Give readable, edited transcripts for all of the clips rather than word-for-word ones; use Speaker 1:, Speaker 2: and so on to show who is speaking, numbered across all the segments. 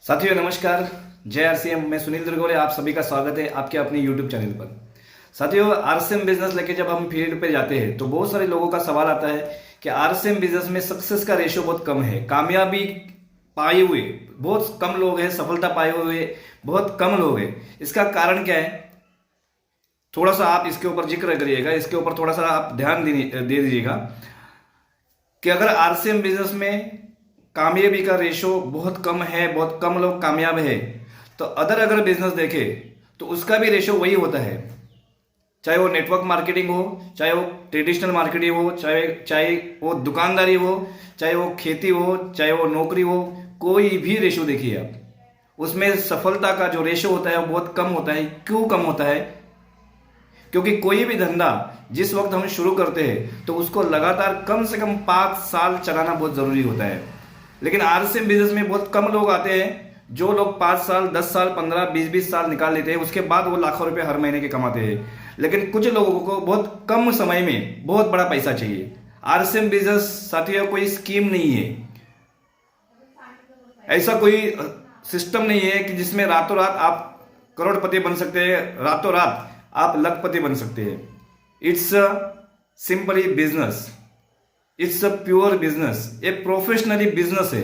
Speaker 1: साथियों नमस्कार। जय आरसीएम। मैं सुनील दुर्गोले, आप सभी का स्वागत है आपके अपने यूट्यूब चैनल पर। साथियों, आरसीएम बिजनेस लेके जब हम फील्ड पे जाते हैं तो बहुत सारे लोगों का सवाल आता है कि आरसीएम बिजनेस में सक्सेस का रेशियो बहुत कम है, कामयाबी पाए हुए बहुत कम लोग हैं, सफलता पाए हुए बहुत कम लोग हैं। इसका कारण क्या है, थोड़ा सा आप इसके ऊपर जिक्र करिएगा, इसके ऊपर थोड़ा सा आप ध्यान दे दीजिएगा कि अगर आरसीएम बिजनेस में कामयाबी का रेशो बहुत कम है, बहुत कम लोग कामयाब है, तो अगर बिजनेस देखे तो उसका भी रेशो वही होता है। चाहे वो नेटवर्क मार्केटिंग हो, चाहे वो ट्रेडिशनल मार्केटिंग हो, चाहे वो दुकानदारी हो, चाहे वो खेती हो, चाहे वो नौकरी हो, कोई भी रेशो देखिए आप, उसमें सफलता का जो रेशो होता है वो बहुत कम होता है। क्यों कम होता है? क्योंकि कोई भी धंधा जिस वक्त हम शुरू करते हैं तो उसको लगातार कम से कम 5 साल चलाना बहुत जरूरी होता है। लेकिन आरसीएम बिजनेस में बहुत कम लोग आते हैं जो लोग 5 साल, 10 साल, 15, 20 साल निकाल लेते हैं, उसके बाद वो लाखों रुपए हर महीने के कमाते हैं। लेकिन कुछ लोगों को बहुत कम समय में बहुत बड़ा पैसा चाहिए। आरसीएम बिजनेस साथियों कोई स्कीम नहीं है, ऐसा कोई सिस्टम नहीं है कि जिसमें रातों रात आप करोड़पति बन सकते हैं, रातों रात आप लखपति बन सकते हैं। It's simply business, it's a pure business, एक प्रोफेशनली बिजनेस है।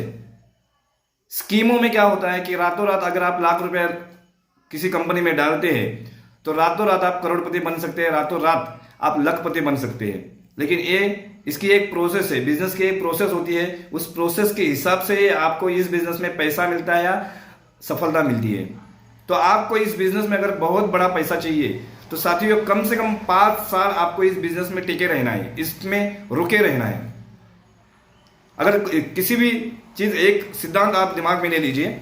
Speaker 1: स्कीमों में क्या होता है कि रातों रात अगर आप लाख रुपए किसी कंपनी में डालते हैं तो रातों रात आप करोड़पति बन सकते हैं, रातों रात आप लखपति बन सकते हैं। लेकिन इसकी एक प्रोसेस है, बिजनेस की एक प्रोसेस होती है, उस प्रोसेस के हिसाब से आपको इस बिजनेस में पैसा मिलता है या सफलता मिलती है। तो आपको इस बिजनेस में अगर बहुत बड़ा पैसा चाहिए तो साथियों कम से कम 5 साल आपको इस बिजनेस में टिके रहना है, इसमें रुके रहना है। अगर किसी भी चीज, एक सिद्धांत आप दिमाग में ले लीजिए,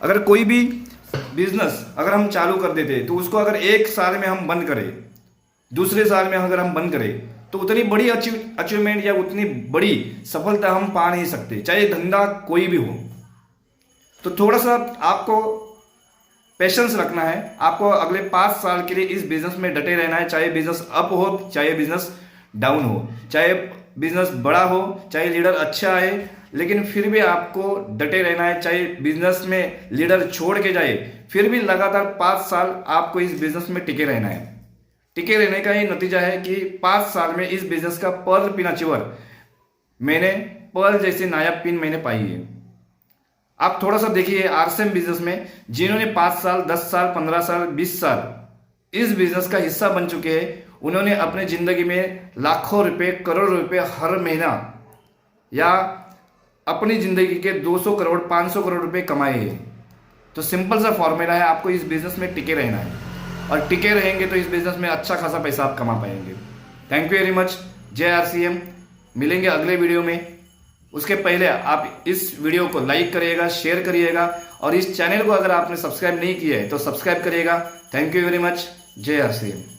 Speaker 1: अगर कोई भी बिजनेस अगर हम चालू कर देते तो उसको अगर 1 साल में हम बंद करें, दूसरे साल में अगर हम बंद करें तो उतनी बड़ी अचीवमेंट या उतनी बड़ी सफलता हम पा नहीं सकते, चाहे धंधा कोई भी हो। तो थोड़ा सा आपको पेशेंस रखना है, आपको अगले 5 साल के लिए इस बिजनेस में डटे रहना है, चाहे बिजनेस अप हो, चाहे बिजनेस डाउन हो, चाहे बिजनेस बड़ा हो, चाहे लीडर अच्छा है, लेकिन फिर भी आपको डटे रहना है। चाहे बिजनेस में लीडर छोड़ के जाए, फिर भी लगातार 5 साल आपको इस बिजनेस में टिके रहना है। टिके रहने का ही नतीजा है कि 5 साल में इस बिजनेस का पर्ल पिन अचीवर मैंने, पर्ल जैसी नायाब पिन मैंने पाई है। आप थोड़ा सा देखिए आरसीएम बिजनेस में जिन्होंने 5 साल, 10 साल, 15 साल, 20 साल इस बिजनेस का हिस्सा बन चुके हैं, उन्होंने अपने जिंदगी में लाखों रुपए, करोड़ रुपए हर महीना या अपनी जिंदगी के 200 करोड़, 500 करोड़ रुपए कमाए हैं। तो सिंपल सा फॉर्मूला है, आपको इस बिजनेस में टिके रहना है और टिके रहेंगे तो इस बिजनेस में अच्छा खासा पैसा आप कमा पाएंगे। Thank you very much. जय आरसीएम। मिलेंगे अगले वीडियो में। उसके पहले आप इस वीडियो को लाइक करिएगा, शेयर करिएगा और इस चैनल को अगर आपने सब्सक्राइब नहीं किया है तो सब्सक्राइब करिएगा। Thank you very much. जय आरसीएम।